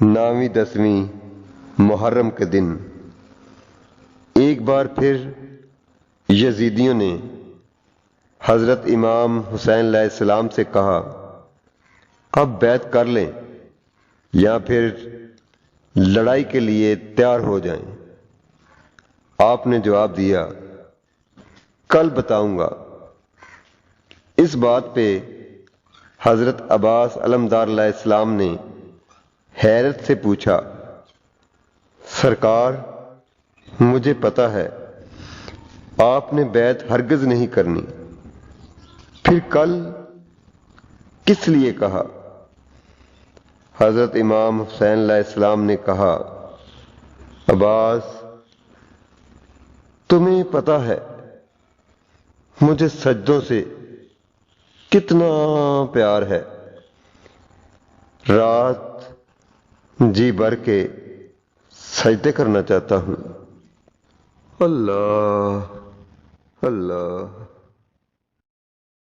9ویں 10ویں محرم کے دن ایک بار پھر یزیدیوں نے حضرت امام حسین علیہ السلام سے کہا، اب بیعت کر لیں یا پھر لڑائی کے لیے تیار ہو جائیں۔ آپ نے جواب دیا، کل بتاؤں گا۔ اس بات پہ حضرت عباس علمدار علیہ السلام نے حیرت سے پوچھا، سرکار مجھے پتا ہے آپ نے بیعت ہرگز نہیں کرنی، پھر کل کس لیے کہا؟ حضرت امام حسین علیہ السلام نے کہا، عباس تمہیں پتا ہے مجھے سجدوں سے کتنا پیار ہے، رات جی بھر کے سجدے کرنا چاہتا ہوں۔ اللہ اللہ۔